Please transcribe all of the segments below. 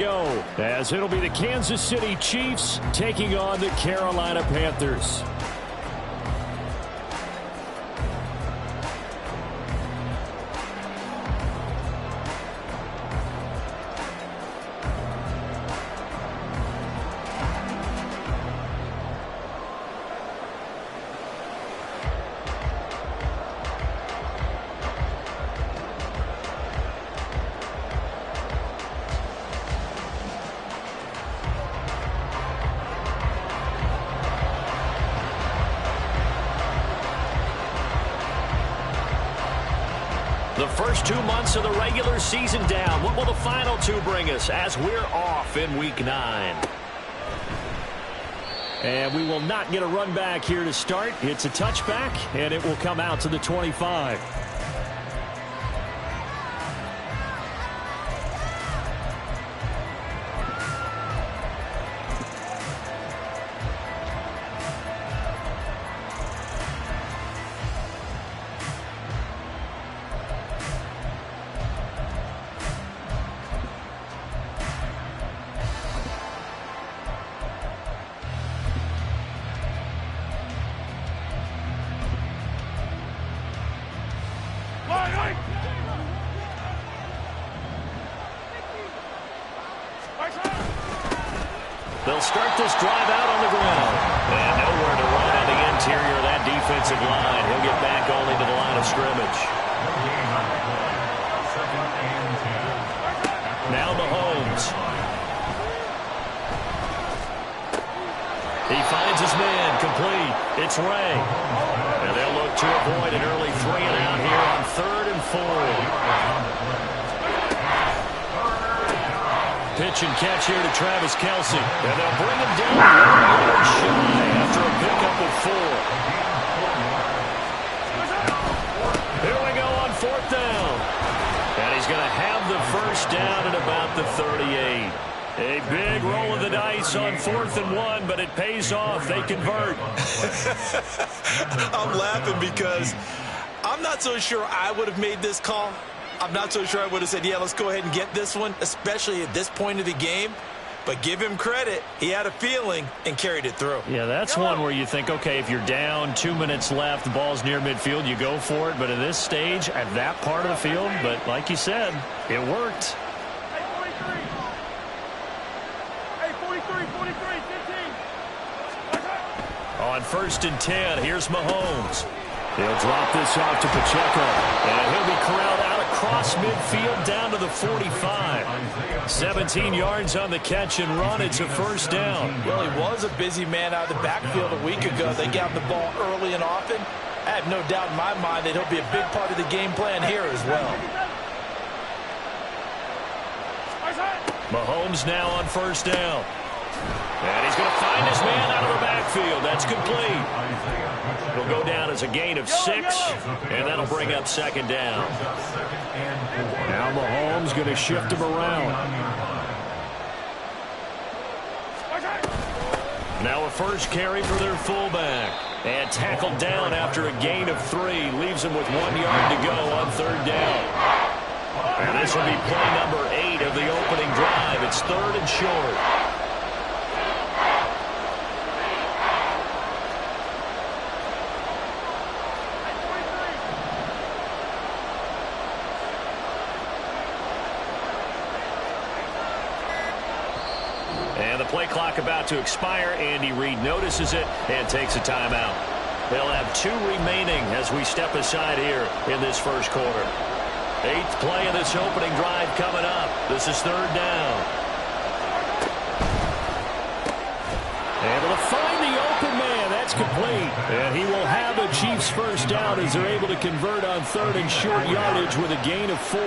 Go, as it'll be the Kansas City Chiefs taking on the Carolina Panthers. The first 2 months of the regular season down. What will the final two bring us as we're off in Week 9? And we will not get a run back here to start. It's a touchback, and it will come out to the 25. They'll start this drive out on the ground. And nowhere to run on the interior of that defensive line. He'll get back only to the line of scrimmage. Now Mahomes. He finds his man complete. It's Ray. And they'll look to avoid an early 3 and out here on 3rd and 4. Pitch and catch here to Travis Kelce. And they'll bring him down 1 yard shy after a pickup of 4. Here we go on 4th down. And he's going to have the first down at about the 38. A big roll of the dice on 4th and 1, but it pays off. They convert. I'm laughing because I'm not so sure I would have made this call. I'm not so sure I would have said, yeah, let's go ahead and get this one, especially at this point of the game. But give him credit. He had a feeling and carried it through. Yeah, that's one where you think, okay, if you're down, 2 minutes left, the ball's near midfield, you go for it. But at this stage, at that part of the field, but like you said, it worked. On 1st and 10, here's Mahomes. He'll drop this off to Pacheco. And he'll be corralled out across midfield down to the 45. 17 yards on the catch and run. It's a first down. Well, he was a busy man out of the backfield a week ago. They got the ball early and often. I have no doubt in my mind that he'll be a big part of the game plan here as well. Mahomes now on 1st down. And he's going to find his man out of the backfield. That's complete. It'll go down as a gain of 6, and that'll bring up 2nd down. Now Mahomes going to shift him around. Now a first carry for their fullback. And tackled down after a gain of 3. Leaves him with 1 yard to go on 3rd down. And this will be play number 8 of the opening drive. It's 3rd and short. And the play clock about to expire. Andy Reid notices it and takes a timeout. They'll have 2 remaining as we step aside here in this first quarter. 8th play of this opening drive coming up. This is 3rd down. Able to find the open man. That's complete. And he will have a Chiefs first down as they're able to convert on 3rd and short yardage with a gain of 4.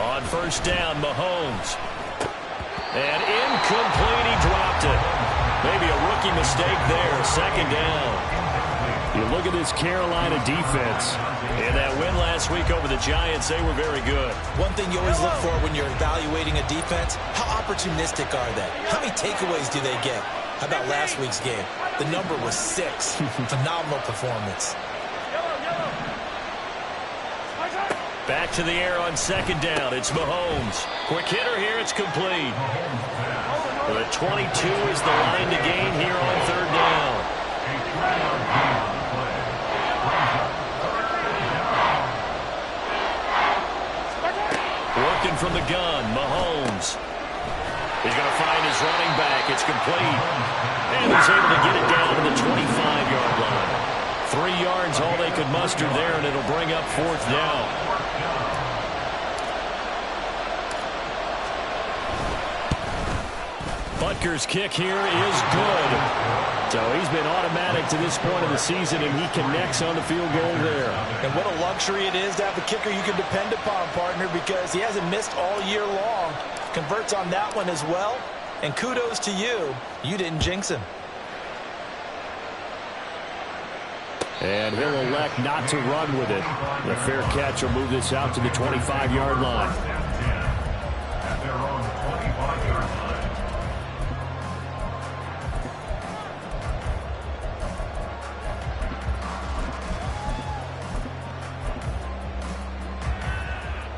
On 1st down, Mahomes. And incomplete, he dropped it. Maybe a rookie mistake there, 2nd down. You look at this Carolina defense. In that win last week over the Giants, they were very good. One thing you always look for when you're evaluating a defense, how opportunistic are they? How many takeaways do they get? How about last week's game? The number was 6. Phenomenal performance. Back to the air on second down. It's Mahomes. Quick hitter here. It's complete. The 22 is the line to gain here on third down. Working from the gun, Mahomes. He's going to find his running back. It's complete. And he's able to get it down to the 25-yard line. 3 yards, all they could muster there, and it'll bring up fourth down. Butker's kick here is good. So he's been automatic to this point of the season, and he connects on the field goal there. And what a luxury it is to have a kicker you can depend upon, partner, because he hasn't missed all year long. Converts on that one as well. And kudos to you. You didn't jinx him. And he'll elect not to run with it. The fair catch will move this out to the 25-yard line.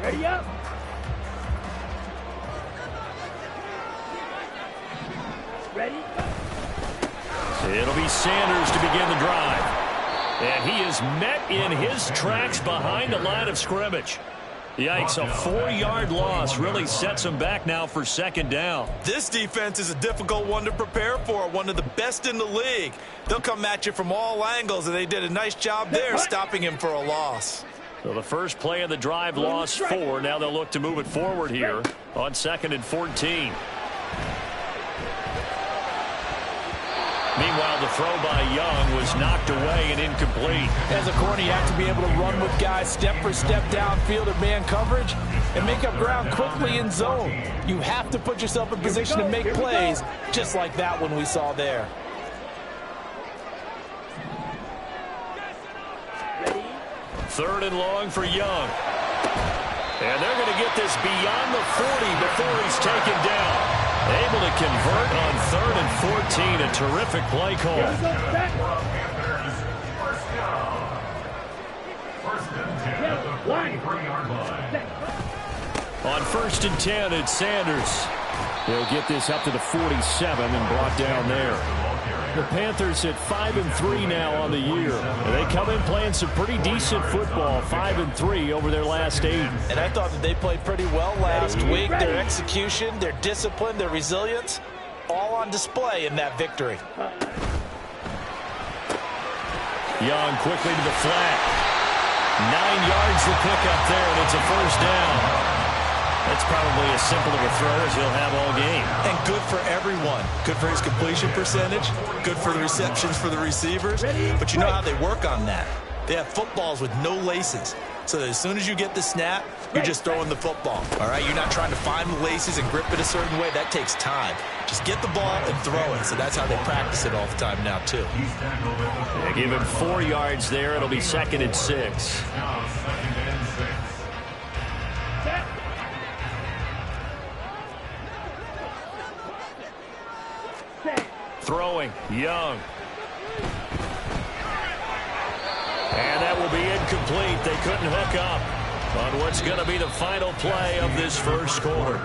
Ready up. Ready. It'll be Sanders to begin the drive. And he is met in his tracks behind the line of scrimmage. Yikes, a 4-yard loss really sets him back now for second down. This defense is a difficult one to prepare for, one of the best in the league. They'll come at you from all angles, and they did a nice job there stopping him for a loss. So the first play of the drive lost 4. Now they'll look to move it forward here on 2nd and 14. Meanwhile, the throw by Young was knocked away and incomplete. As a corner, you have to be able to run with guys step for step downfield in man coverage and make up ground quickly in zone. You have to put yourself in position to make plays, just like that one we saw there. Third and long for Young. And they're going to get this beyond the 40 before he's taken down. Able to convert on 3rd and 14. A terrific play call. On 1st and 10, it's Sanders. They'll get this up to the 47 and brought down there. The Panthers at 5-3 now on the year. And they come in playing some pretty decent football, 5-3 over their last 8. And I thought that they played pretty well last week. Their execution, their discipline, their resilience, all on display in that victory. Young quickly to the flat. 9 yards to pick up there, and it's a first down. That's probably as simple of a throw as he'll have all game. And good for everyone. Good for his completion percentage. Good for the receptions for the receivers. But you know how they work on that. They have footballs with no laces. So that as soon as you get the snap, you're just throwing the football. All right? You're not trying to find the laces and grip it a certain way. That takes time. Just get the ball and throw it. So that's how they practice it all the time now, too. They give him 4 yards there. It'll be 2nd and 6. Throwing, Young. And that will be incomplete. They couldn't hook up on what's going to be the final play of this first quarter.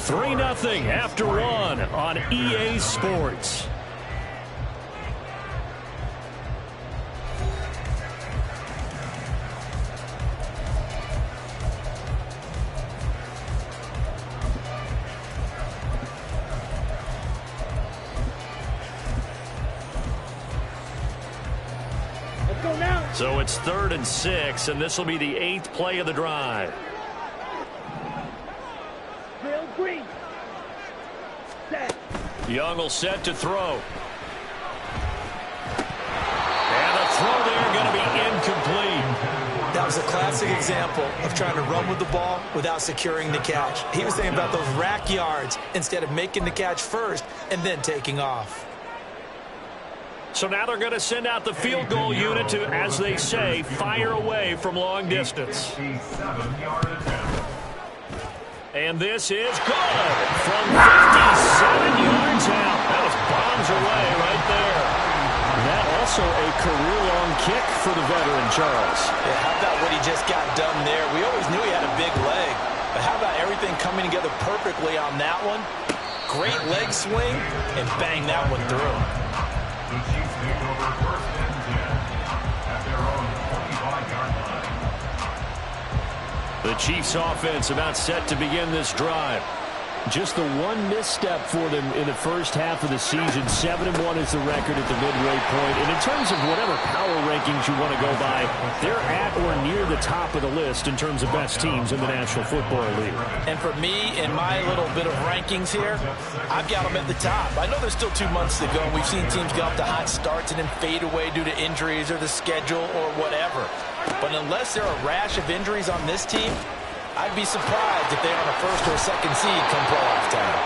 3-0 after 1 on EA Sports. So it's 3rd and 6, and this will be the 8th play of the drive. Young will set to throw. And the throw there going to be incomplete. That was a classic example of trying to run with the ball without securing the catch. He was thinking about those rack yards instead of making the catch first and then taking off. So now they're going to send out the field goal unit to, as they say, fire away from long distance. And this is good from 57 yards out. That was bombs away right there. And that also also a career-long kick for the veteran, Charles. Yeah, how about what he just got done there? We always knew he had a big leg, but how about everything coming together perfectly on that one? Great leg swing, and bang that one through. The Chiefs take over 1st and 10 at their own 45-yard line. The Chiefs offense about set to begin this drive. Just the one misstep for them in the first half of the season. 7-1 is the record at the midway point. And in terms of whatever power rankings you want to go by, they're at or near the top of the list in terms of best teams in the National Football League. And for me, in my little bit of rankings here, I've got them at the top. I know there's still 2 months to go. We've seen teams get off to hot starts and then fade away due to injuries or the schedule or whatever. But unless there are a rash of injuries on this team, I'd be surprised if they're on a first or second seed come playoff time.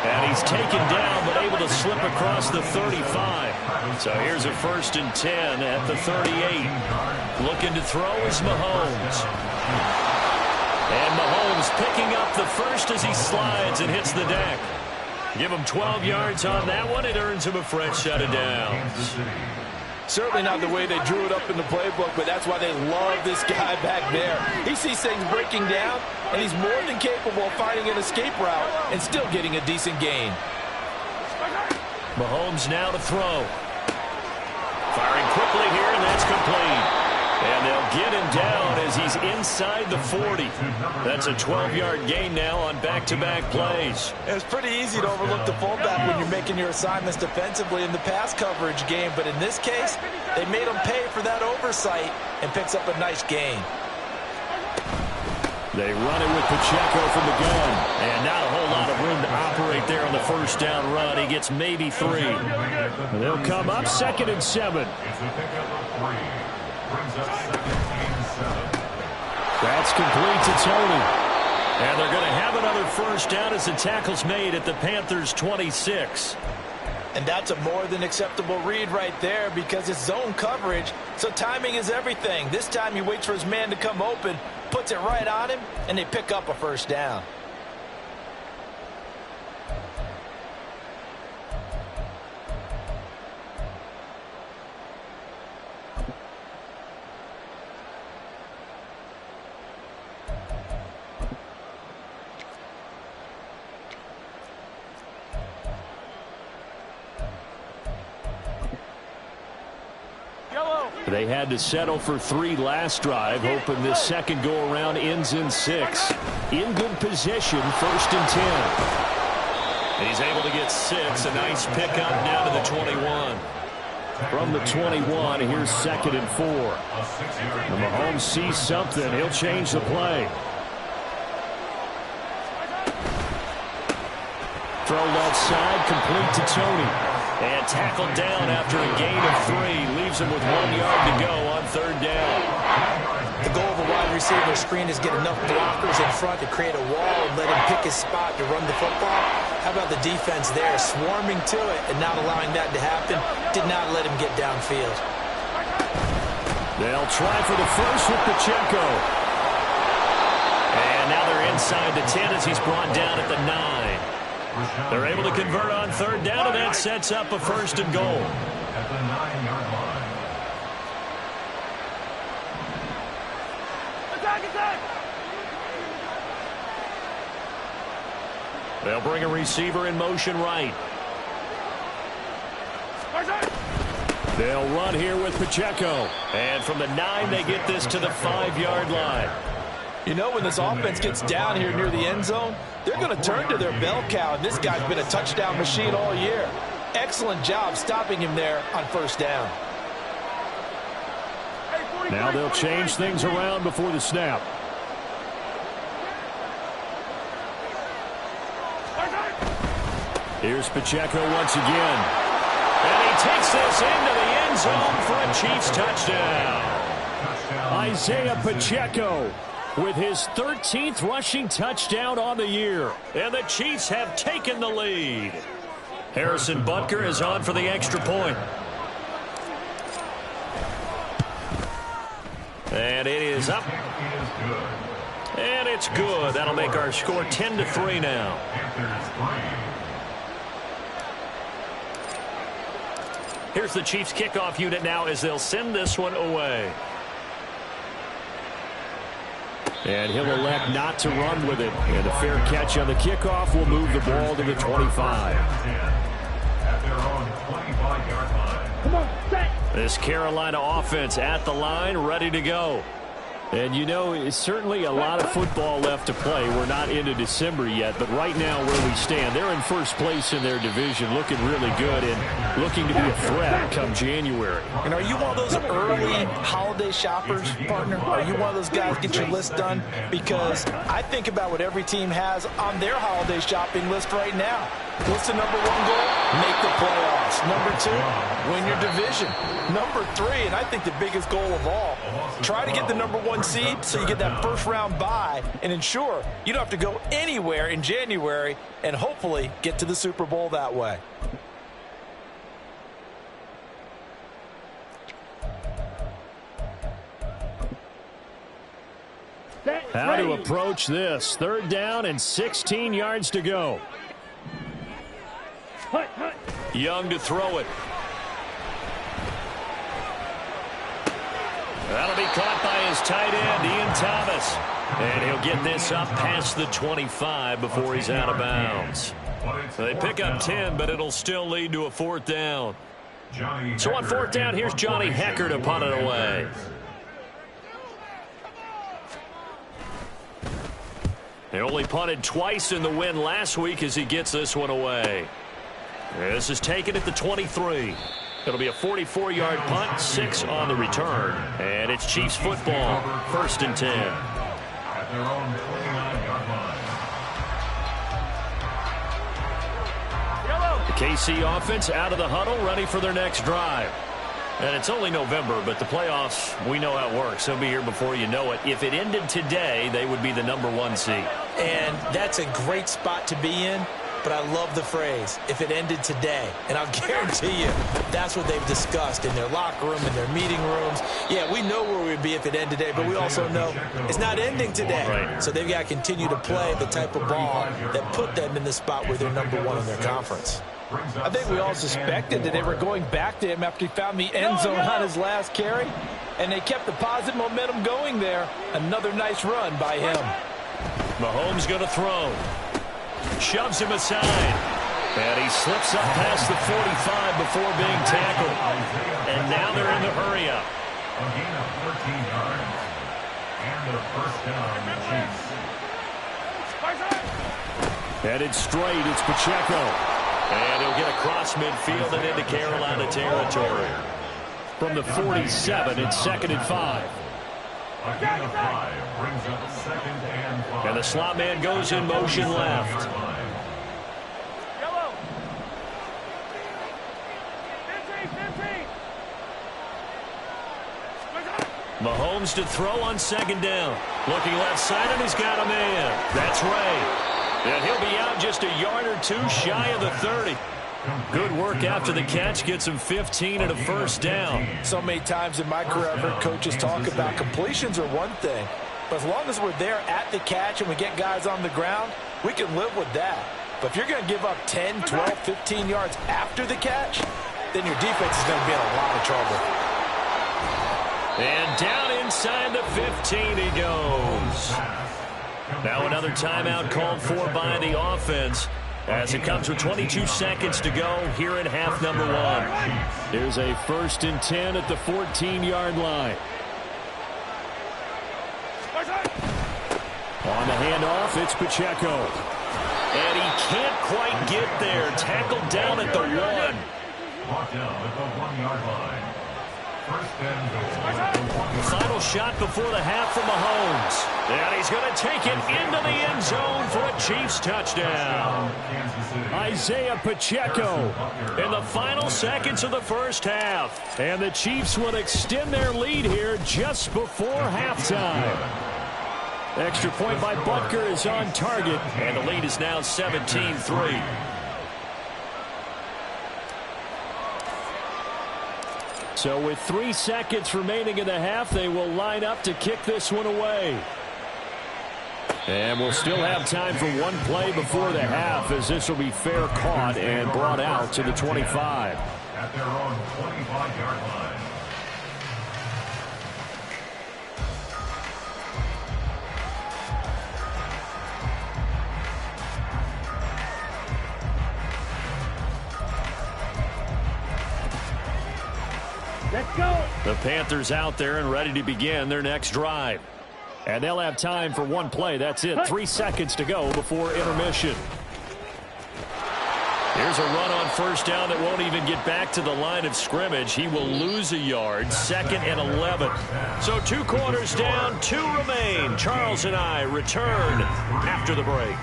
And he's taken down, but able to slip across the 35. So here's a 1st and 10 at the 38. Looking to throw is Mahomes. And Mahomes picking up the first as he slides and hits the deck. Give him 12 yards on that one. It earns him a fresh set of downs. Certainly not the way they drew it up in the playbook, but that's why they love this guy back there. He sees things breaking down, and he's more than capable of finding an escape route and still getting a decent gain. Mahomes now to throw. Firing quickly here, and that's complete. And they'll get him down as he's inside the 40. That's a 12-yard gain now on back-to-back plays. It's pretty easy to overlook the fullback when you're making your assignments defensively in the pass coverage game, but in this case, they made him pay for that oversight and picks up a nice gain. They run it with Pacheco from the gun. And not a whole lot of room to operate there on the first down run. He gets maybe 3. And they'll come up 2nd and 7. That's complete to Tony. And they're going to have another first down as the tackle's made at the Panthers' 26. And that's a more than acceptable read right there because it's zone coverage, so timing is everything. This time he waits for his man to come open, puts it right on him, and they pick up a first down. They had to settle for 3 last drive, hoping this second go-around ends in 6. In good position, 1st and 10. He's able to get 6. A nice pickup down to the 21. From the 21, here's 2nd and 4. And Mahomes sees something. He'll change the play. Throw left side, complete to Tony. And tackled down after a gain of 3. Leaves him with 1 yard to go on 3rd down. The goal of a wide receiver screen is get enough blockers in front to create a wall and let him pick his spot to run the football. How about the defense there, swarming to it and not allowing that to happen? Did not let him get downfield. They'll try for the first with Pacheco. And now they're inside the 10 as he's brought down at the 9. They're able to convert on 3rd down, and that sets up a 1st and goal. At the 9-yard line. Attack! They'll bring a receiver in motion right. They'll run here with Pacheco. And from the 9, they get this to the 5-yard line. You know, when this offense gets down here near the end zone, they're going to turn to their bell cow, and this guy's been a touchdown machine all year. Excellent job stopping him there on 1st down. Now they'll change things around before the snap. Here's Pacheco once again. And he takes this into the end zone for a Chiefs touchdown. Isaiah Pacheco with his 13th rushing touchdown on the year. And the Chiefs have taken the lead. Harrison Butker is on for the extra point. And it is up. And it's good. That'll make our score 10-3 now. Here's the Chiefs kickoff unit now as they'll send this one away. And he'll elect not to run with it. And a fair catch on the kickoff will move the ball to the 25. Come on, set. This Carolina offense at the line, ready to go. And, you know, it's certainly a lot of football left to play. We're not into December yet, but right now where we stand, they're in first place in their division, looking really good and looking to be a threat come January. And are you one of those early holiday shoppers, partner? Are you one of those guys get your list done? Because I think about what every team has on their holiday shopping list right now. What's the number one goal? Make the playoffs. Number two, win your division. Number three, and I think the biggest goal of all, try to get the number one seed so you get that first round bye and ensure you don't have to go anywhere in January and hopefully get to the Super Bowl that way. How to approach this. 3rd down and 16 yards to go. Young to throw it. That'll be caught by his tight end, Ian Thomas. And he'll get this up past the 25 before he's out of bounds. They pick up 10, but it'll still lead to a 4th down. So on 4th down, here's Johnny Hecker to punt it away. He only punted twice in the win last week as he gets this one away. This is taken at the 23. It'll be a 44-yard punt, 6 on the return. And it's Chiefs football, 1st and 10. At their own 29-yard line. The KC offense out of the huddle, ready for their next drive. And it's only November, but the playoffs, we know how it works. They'll be here before you know it. If it ended today, they would be the number 1 seed. And that's a great spot to be in. But I love the phrase, if it ended today. And I'll guarantee you, that's what they've discussed in their locker room, in their meeting rooms. Yeah, we know where we'd be if it ended today, but we also know it's not ending today. Right. So they've got to continue to play the type of ball that put them in the spot where they're number 1 in their conference. I think we all suspected that they were going back to him after he found the end zone on his last carry, and they kept the positive momentum going there. Another nice run by him. Mahomes going to throw. Shoves him aside. And he slips up past the 45 before being tackled. And now they're in the hurry-up. A gain of 13 yards. And a 1st down on the Chiefs. Headed straight, it's Pacheco. And he'll get across midfield and into Carolina territory. From the 47, it's 2nd and 5. A gain of 5 brings up 2nd and 5. And the slot man goes in motion left. Mahomes to throw on 2nd down. Looking left side, and he's got a man. That's Ray. And he'll be out just a yard or 2 shy of the 30. Good work after the catch. Gets him 15 and a 1st down. So many times in my career, I've heard coaches talk about completions are one thing. But as long as we're there at the catch and we get guys on the ground, we can live with that. But if you're going to give up 10, 12, 15 yards after the catch, then your defense is going to be in a lot of trouble. And down inside the 15 he goes. Now another timeout called for by the offense as it comes with 22 seconds to go here in half number 1. Here's a 1st and 10 at the 14-yard line. On the handoff, it's Pacheco. And he can't quite get there. Tackled down at the 1. Brought down at the 1-yard line. 1st and goal. Final shot before the half from Mahomes. And he's going to take it into the end zone for a Chiefs touchdown. Isaiah Pacheco In the final seconds of the first half. And the Chiefs will extend their lead here just before halftime. Extra point by Butker is on target. And the lead is now 17-3. So with 3 seconds remaining in the half, they will line up to kick this one away. And we'll still have time for one play before the half, as this will be fair caught and brought out to the 25. at their own 25-yard line. Let's go. The Panthers out there and ready to begin their next drive. And they'll have time for one play. That's it. 3 seconds to go before intermission. Here's a run on first down that won't even get back to the line of scrimmage. He will lose a yard. 2nd and 11. So 2 quarters down, 2 remain. Charles and I return after the break.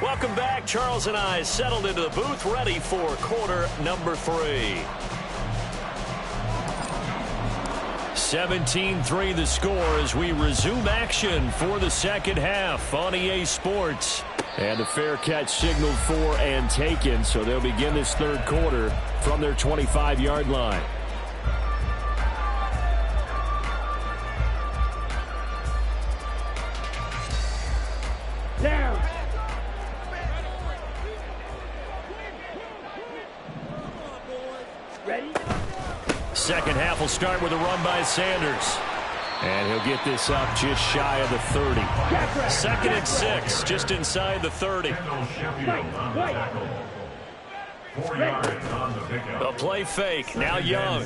Welcome back. Charles and I settled into the booth, ready for quarter number 3. 17-3 the score as we resume action for the second half on EA Sports. And the fair catch signaled for and taken, so they'll begin this third quarter from their 25-yard line. Down. Ready? Second half will start with a run by Sanders. And he'll get this up just shy of the 30. 2nd and 6, just inside the 30. A play fake. Now Young.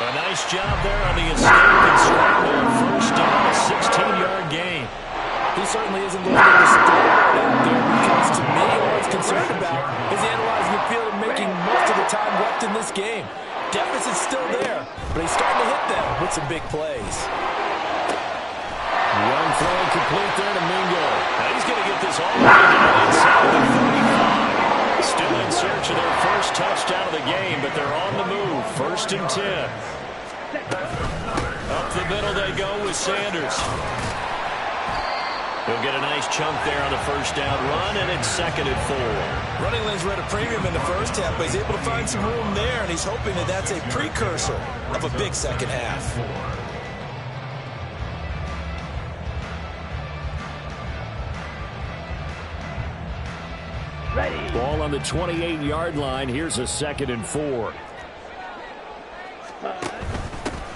A nice job there on the escape and scramble. First down, a 16-yard gain. He certainly isn't going to get a start out there because to me, all he's concerned about is analyzing the field and making most of the time left in this game. Deficit's still there, but he's starting to hit them with some big plays. Young throw complete there to Mingo. Now he's going to get this all the way down inside the 35. Still in search of their first touchdown of the game, but they're on the move. 1st and 10. Up the middle they go with Sanders. He'll get a nice chunk there on the first down run, and it's 2nd and 4. Running lanes were at a premium in the first half, but he's able to find some room there, and he's hoping that that's a precursor of a big second half. Ready. Ball on the 28-yard line. Here's a 2nd and 4.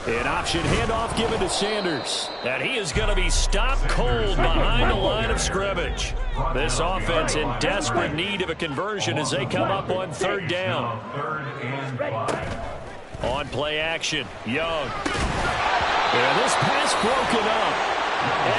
An option handoff given to Sanders. And he is going to be stopped cold behind the line of scrimmage. This offense in desperate need of a conversion as they come up on 3rd down. On play action, Young. And this pass broken up.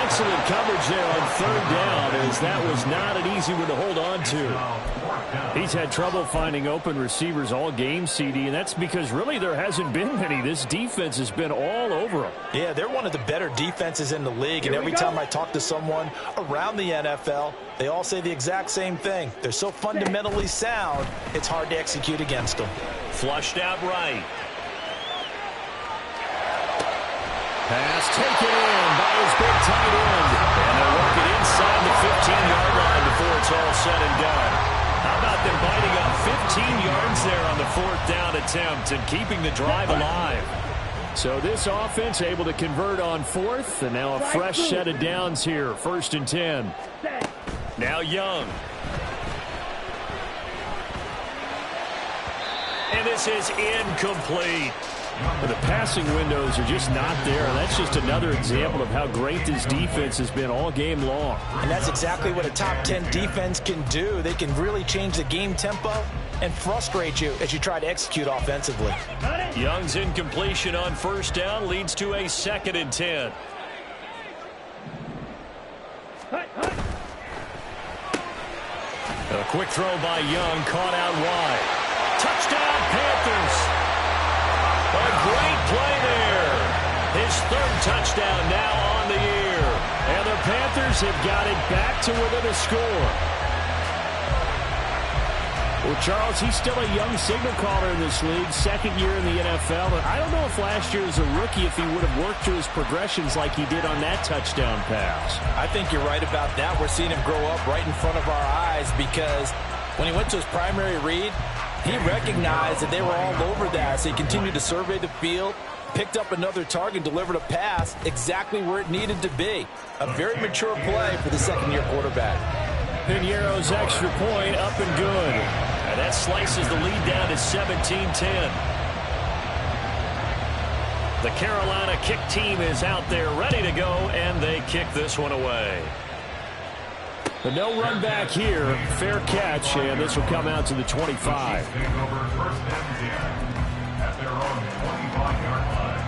Excellent coverage there on 3rd down as that was not an easy one to hold on to. He's had trouble finding open receivers all game, CD, and that's because really there hasn't been many. This defense has been all over them. Yeah, they're one of the better defenses in the league, and every time I talk to someone around the NFL, they all say the exact same thing. They're so fundamentally sound, it's hard to execute against them. Flushed out right. Pass taken in by his big tight end. And they'll work it inside the 15-yard line before it's all said and done. How about them biting up 15 yards there on the 4th down attempt and keeping the drive alive? So this offense able to convert on 4th, and now a fresh set of downs here. 1st and 10. Now Young. And this is incomplete. But the passing windows are just not there. That's just another example of how great this defense has been all game long. And that's exactly what a top 10 defense can do. They can really change the game tempo and frustrate you as you try to execute offensively. Young's incompletion on 1st down leads to a 2nd and 10. A quick throw by Young, caught out wide. Touchdown, Panthers. A great play there. His 3rd touchdown now on the year. And the Panthers have got it back to within a score. Well, Charles, he's still a young signal caller in this league, second year in the NFL. And I don't know if last year as a rookie if he would have worked through his progressions like he did on that touchdown pass. I think you're right about that. We're seeing him grow up right in front of our eyes because when he went to his primary read, he recognized that they were all over that. So he continued to survey the field, picked up another target, delivered a pass exactly where it needed to be. A very mature play for the second-year quarterback. Piñeiro's extra point up and good. And that slices the lead down to 17-10. The Carolina kick team is out there ready to go, and they kick this one away. But no run back here. Fair catch, and this will come out to the 25. Take over first and 10 at their own 25-yard line.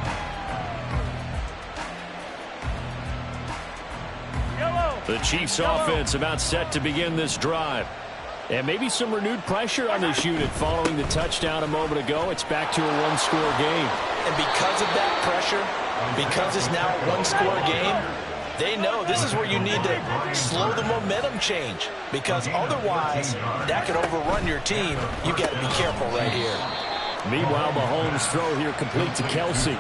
The Chiefs offense about set to begin this drive. And maybe some renewed pressure on this unit following the touchdown a moment ago. It's back to a one-score game. And because of that pressure, because it's now a one-score game, they know this is where you need to slow the momentum change. Because otherwise, that could overrun your team. You've got to be careful right here. Meanwhile, Mahomes' throw here complete to Kelsey.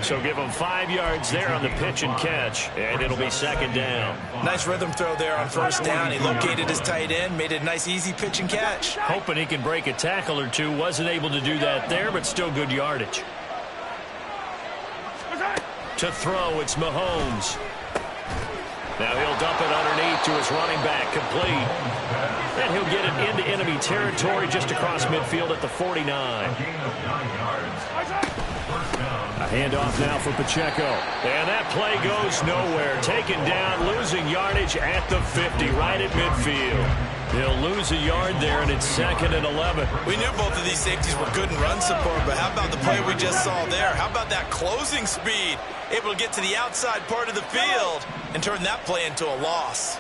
So give him 5 yards there on the pitch and catch, and it'll be second down. Nice rhythm throw there on first down. He located his tight end, made it a nice, easy pitch and catch. Hoping he can break a tackle or two. Wasn't able to do that there, but still good yardage. To throw, it's Mahomes. Now he'll dump it underneath to his running back, complete. And he'll get it into enemy territory just across midfield at the 49. A handoff now for Pacheco. And that play goes nowhere. Taken down, losing yardage at the 50, right at midfield. He'll lose a yard there, and it's second and 11. We knew both of these safeties were good in run support, but how about the play we just saw there? How about that closing speed? Able to get to the outside part of the field and turn that play into a loss.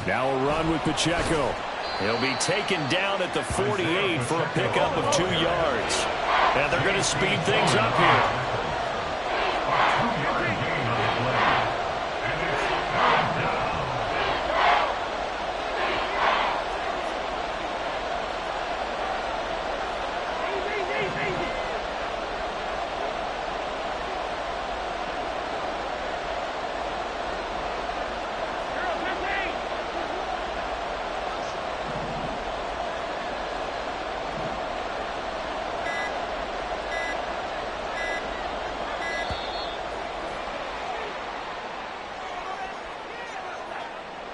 Now a run with Pacheco. He'll be taken down at the 48 for a pickup of 2 yards. And they're going to speed things up here.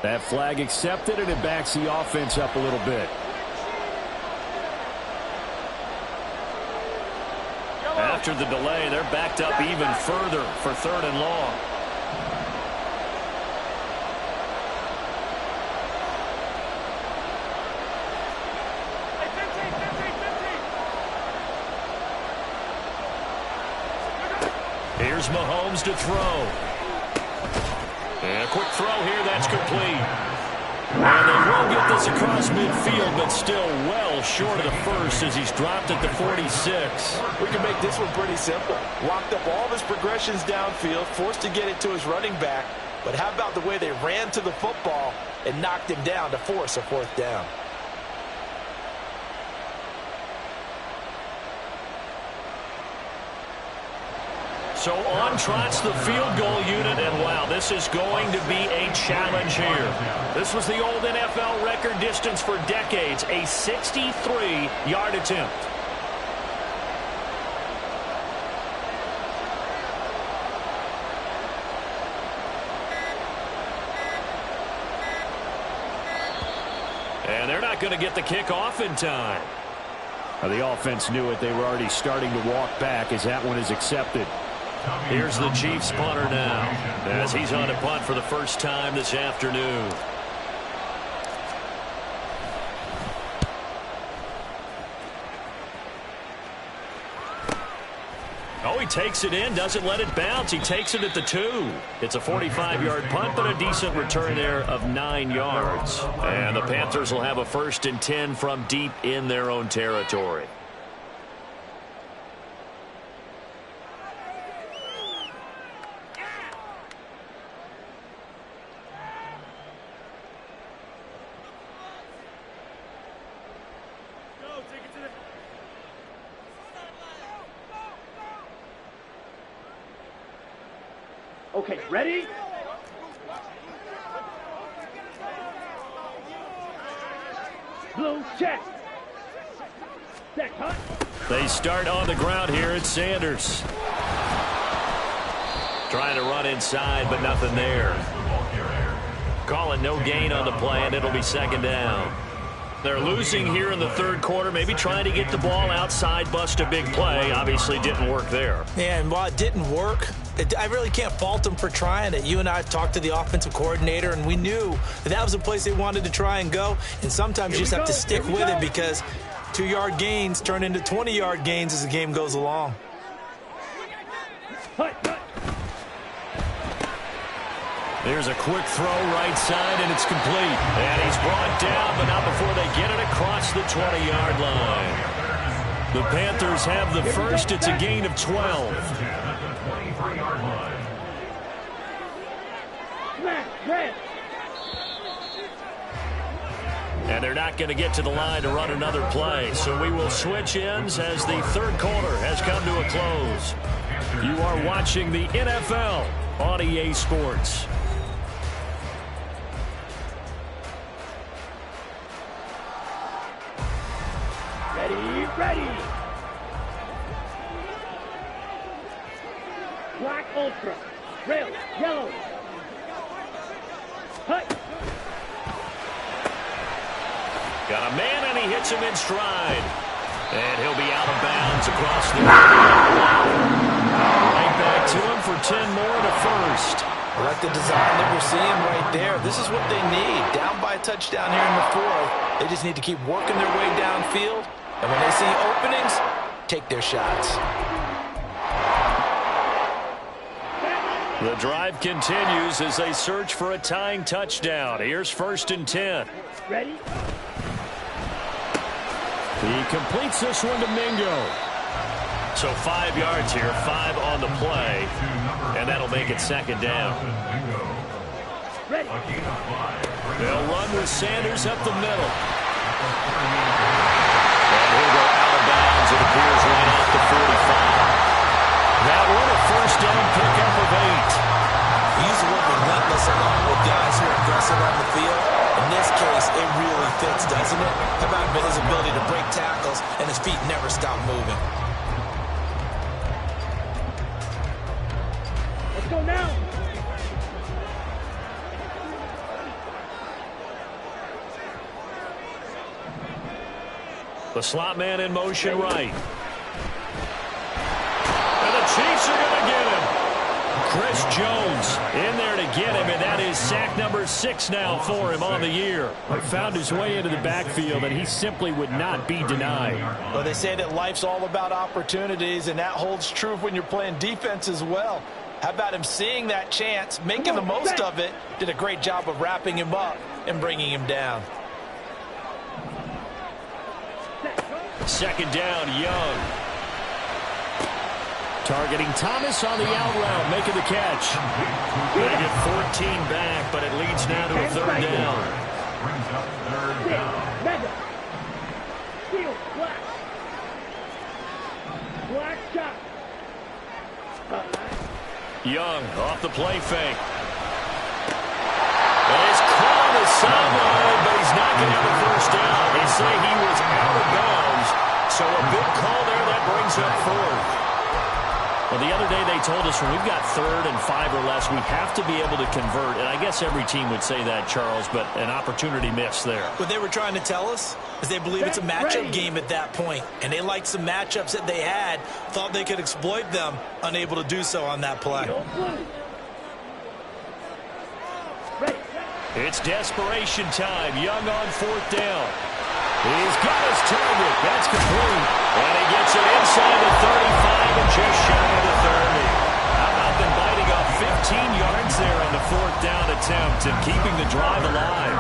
That flag accepted, and it backs the offense up a little bit. After the delay, they're backed up even further for third and long. Here's Mahomes to throw. And a quick throw here, that's complete. And they will get this across midfield, but still well short of the first as he's dropped at the 46. We can make this one pretty simple. Locked up all of his progressions downfield, forced to get it to his running back. But how about the way they ran to the football and knocked him down to force a fourth down? So on trots the field goal unit, and wow, this is going to be a challenge here. This was the old NFL record distance for decades, a 63-yard attempt. And they're not going to get the kick off in time. The offense knew it. They were already starting to walk back as that one is accepted. Here's the Chiefs punter now as he's on a punt for the first time this afternoon. Oh, he takes it in, doesn't let it bounce. He takes it at the 2. It's a 45-yard punt, but a decent return there of 9 yards. And the Panthers will have a 1st and 10 from deep in their own territory. Okay, ready? Blue, check. Set, cut. They start on the ground here. It's Sanders. Trying to run inside, but nothing there. Calling no gain on the play, and it'll be second down. They're losing here in the third quarter, maybe trying to get the ball outside, bust a big play. Obviously didn't work there. Yeah, and while it didn't work, I really can't fault them for trying it. You and I have talked to the offensive coordinator, and we knew that was a place they wanted to try and go. And sometimes you just have to stick with it because 2-yard gains turn into 20-yard gains as the game goes along. There's a quick throw right side, and it's complete. And he's brought down, but not before they get it across the 20-yard line. The Panthers have the first. It's a gain of 12. And they're not going to get to the line to run another play. So we will switch ends as the third quarter has come to a close. You are watching the NFL on EA Sports. Ready. Black Ultra. Rail. Yellow. Hut. Got a man, and he hits him in stride. And he'll be out of bounds across the right back to him for 10 more and a first. I like the design that we're seeing right there. This is what they need. Down by a touchdown here in the fourth. They just need to keep working their way downfield. And when they see openings, take their shots. The drive continues as they search for a tying touchdown. Here's 1st and 10. Ready? He completes this one to Mingo. So 5 yards here, 5 on the play, and that'll make it second down. Ready? They'll run with Sanders up the middle. And he'll go out of bounds, it appears, right off the 45. That one a first down pickup of 8. He's working relentless along with guys who are aggressive on the field. In this case, it really fits, doesn't it? How about his ability to break tackles and his feet never stop moving? Let's go now. The slot man in motion right. And the Chiefs are going to get him. Chris Jones in there to get him, and that is sack number 6 now for him on the year. He found his way into the backfield, and he simply would not be denied. Well, they say that life's all about opportunities, and that holds true when you're playing defense as well. How about him seeing that chance, making the most of it, did a great job of wrapping him up and bringing him down. Second down, Young. Targeting Thomas on the out route, making the catch. They get 14 back, but it leads now to a third down. Black shot. Young off the play fake. And he's caught the sideline, but he's not going to have a first down. They say he was out of bounds, so a big call there that brings up 4th. Well, the other day they told us when we've got 3rd and 5 or less, we have to be able to convert. And I guess every team would say that, Charles, but an opportunity missed there. What they were trying to tell us is they believe it's a matchup game at that point. And they liked some matchups that they had, thought they could exploit them, unable to do so on that play. It's desperation time. Young on 4th down. He's got his target. That's complete. And he gets it inside the 35 and just shy of the 30. How about them biting off 15 yards there on the 4th down attempt and keeping the drive alive?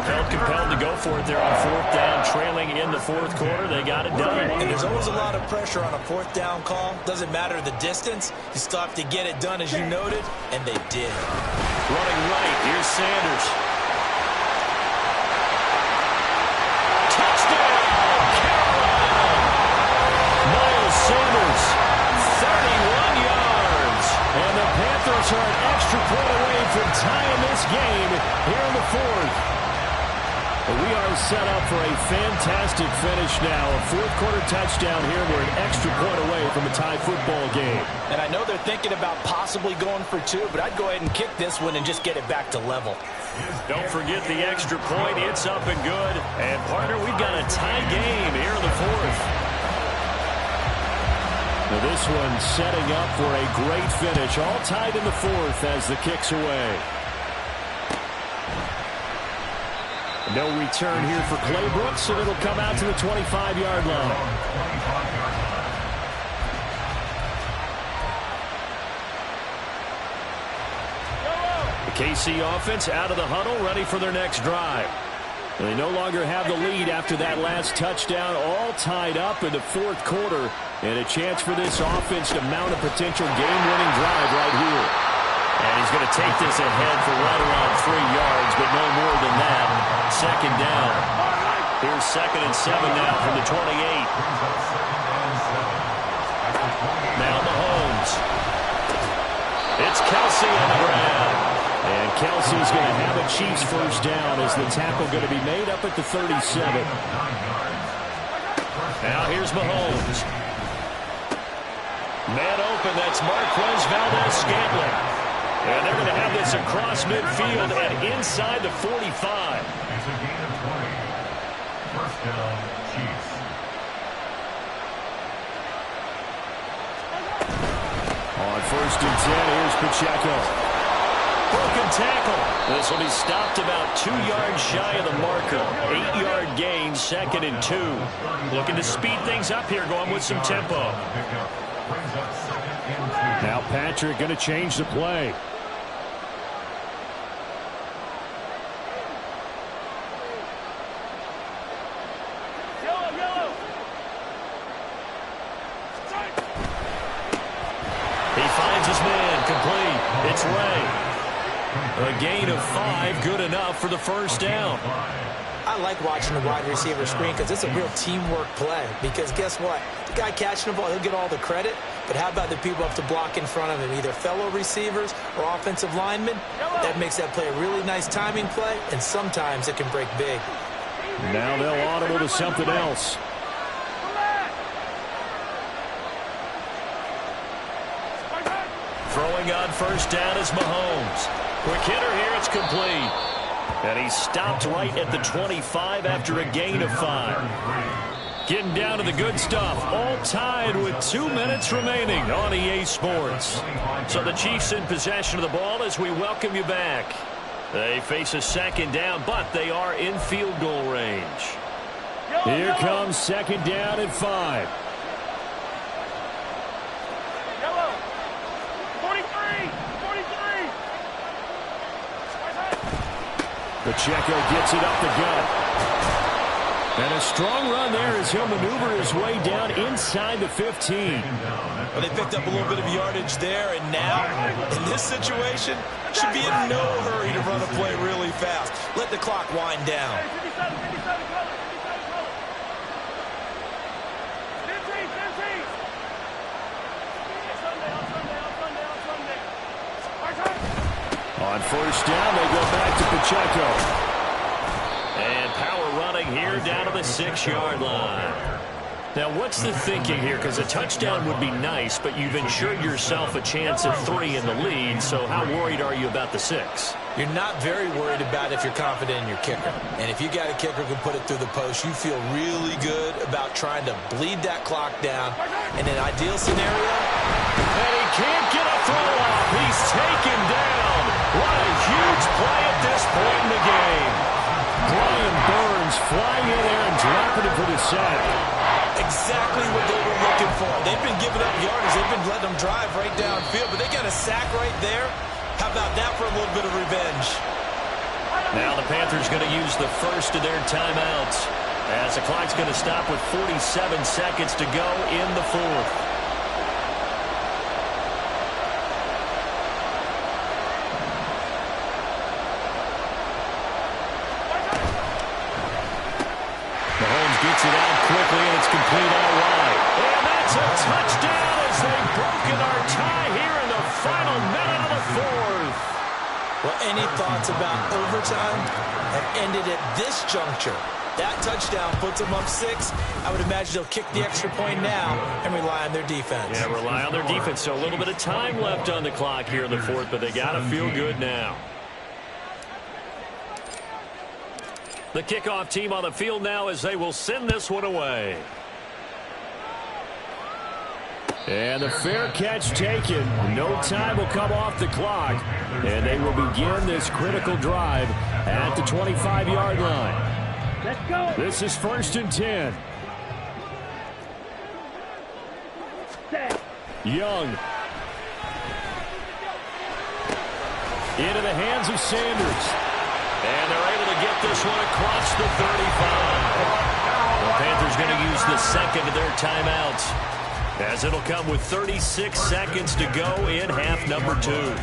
Felt compelled to go for it there on 4th down, trailing in the 4th quarter. They got it done. And there's always a lot of pressure on a 4th down call. Doesn't matter the distance. You still have to get it done, as you noted, and they did. Running right, here's Sanders. Sanders, 31 yards. And the Panthers are extra point away from tying this game here in the fourth. We are set up for a fantastic finish now. A fourth-quarter touchdown here. We're an extra point away from a tie football game. And I know they're thinking about possibly going for two, but I'd go ahead and kick this one and just get it back to level. Don't forget the extra point. It's up and good. And, partner, we've got a tie game here in the fourth. Now this one setting up for a great finish. All tied in the fourth as the kick's away. No return here for Clay Brooks, and it'll come out to the 25-yard line. The KC offense out of the huddle, ready for their next drive. They no longer have the lead after that last touchdown, all tied up in the fourth quarter, and a chance for this offense to mount a potential game-winning drive right here. And he's going to take this ahead for right around 3 yards, but no more than that. Second down. Here's 2nd and 7 now from the 28. Now Mahomes. It's Kelsey on the ground. And Kelsey's going to have a Chiefs first down as the tackle going to be made up at the 37. Now here's Mahomes. Man open, that's Marquez Valdez-Scantling. And they're going to have this across midfield and inside the 45. It's a gain of 20. First down, Chiefs. On 1st and 10, here's Pacheco. Broken tackle. This will be stopped about 2 yards shy of the marker. 8-yard gain, 2nd and 2. Looking to speed things up here, going with some tempo. Now Patrick going to change the play. He finds his man, complete. It's Ray. A gain of 5, good enough for the first down. I like watching the wide receiver screen because it's a real teamwork play. Because guess what? The guy catching the ball, he'll get all the credit. But how about the people up to block in front of him, either fellow receivers or offensive linemen? That makes that play a really nice timing play, and sometimes it can break big. Now they'll audible to something else. Throwing on first down is Mahomes. Quick hitter here, it's complete. And he stopped right at the 25 after a gain of 5. Getting down to the good stuff. All tied with 2 minutes remaining on EA Sports. So the Chiefs in possession of the ball as we welcome you back. They face a second down, but they are in field goal range. Here comes second down and 5. Pacheco gets it up the gut. And a strong run there as he'll maneuver his way down inside the 15. Well, they picked up a little bit of yardage there, and now, in this situation, should be in no hurry to run a play really fast. Let the clock wind down. On first down, they go back to Pacheco. And power running here down to the 6-yard line. Now, what's the thinking here? Because a touchdown would be nice, but you've ensured yourself a chance at 3 in the lead, so how worried are you about the 6? You're not very worried about if you're confident in your kicker. And if you got a kicker who can put it through the post, you feel really good about trying to bleed that clock down. In an ideal scenario, and he can't get a throw off. He's taken down. What a huge play at this point in the game. Brian Burns flying in there and dropping it for the sack. Exactly what they were looking for. They've been giving up yardage. They've been letting them drive right downfield, but they got a sack right there. How about that for a little bit of revenge? Now the Panthers going to use the first of their timeouts as the clock's going to stop with 47 seconds to go in the fourth. Mahomes gets it out quickly, and it's complete all right. And that's a touchdown as they've broken our tie here in the final minute of the fourth. Well, any thoughts about overtime have ended at this juncture. That touchdown puts them up 6. I would imagine they'll kick the extra point now and rely on their defense. Yeah, rely on their defense. So a little bit of time left on the clock here in the fourth, but they got to feel good now. The kickoff team on the field now as they will send this one away. And the fair catch taken. No time will come off the clock. And they will begin this critical drive at the 25-yard line. Let's go. This is 1st and 10. Set. Young. Into the hands of Sanders. And they're able to get this one across the 35. The Panthers going to use the second of their timeouts, as it'll come with 36 seconds to go in half number 2.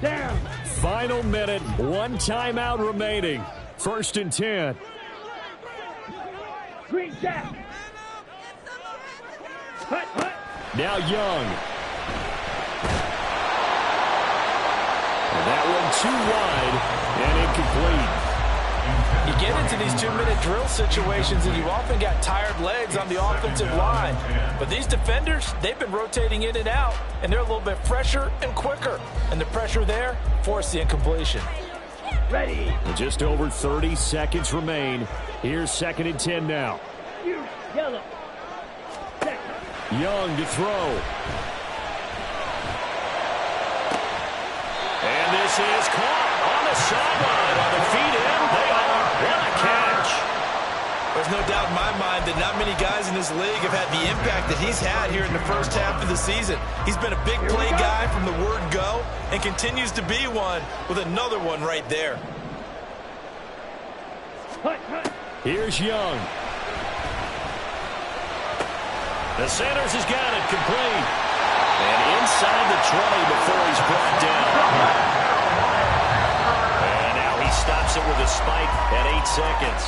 Down. Final minute, 1 timeout remaining. 1st and 10. Green jack. Hut, hut. Now Young. And that one too wide and incomplete. You get into these 2-minute drill situations and you often got tired legs on the offensive line. But these defenders, they've been rotating in and out, and they're a little bit fresher and quicker. And the pressure there forced the incompletion. Ready. Just over 30 seconds remain. Here's 2nd and 10 now. You. Yellow. Second. Young to throw. And this is caught on the sideline on the feet in. They are. What a catch. There's no doubt in my mind that not many guys in this league have had the impact that he's had here in the first half of the season. He's been a big play guy from the word go and continues to be one with another one right there. Hut, hut. Here's Young. The Sanders has got it complete. And inside the 20 before he's brought down. And now he stops it with a spike at 8 seconds.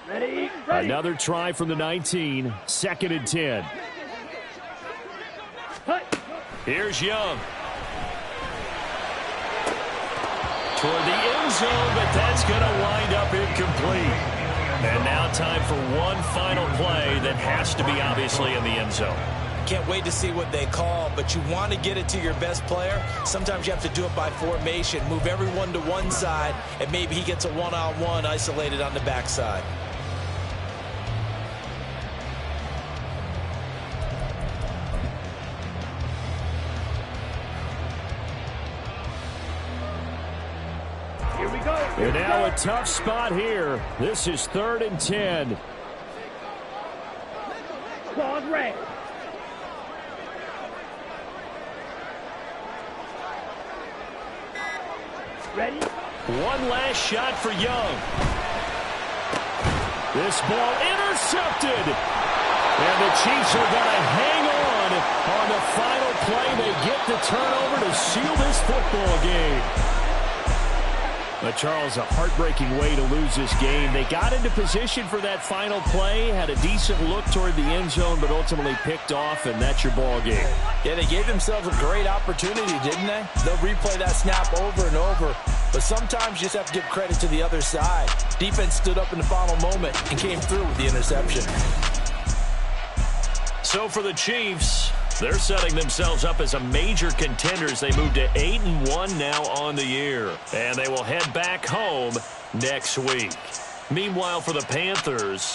Ready. Ready. Another try from the 19. 2nd and 10. Hut. Here's Young. Toward the end zone, but that's going to wind up incomplete. And now time for one final play that has to be obviously in the end zone. Can't wait to see what they call, but you want to get it to your best player. Sometimes you have to do it by formation. Move everyone to one side, and maybe he gets a one-on-one isolated on the backside. Here we go. And now a tough spot here. This is 3rd and 10. Claws red. Ready. One last shot for Young. This ball intercepted. And the Chiefs are going to hang on the final play. They get the turnover to seal this football game. But, Charles, a heartbreaking way to lose this game. They got into position for that final play, had a decent look toward the end zone, but ultimately picked off, and that's your ball game. Yeah, they gave themselves a great opportunity, didn't they? They'll replay that snap over and over. But sometimes you just have to give credit to the other side. Defense stood up in the final moment and came through with the interception. So for the Chiefs, they're setting themselves up as a major contender as they move to 8-1 now on the year. And they will head back home next week. Meanwhile, for the Panthers,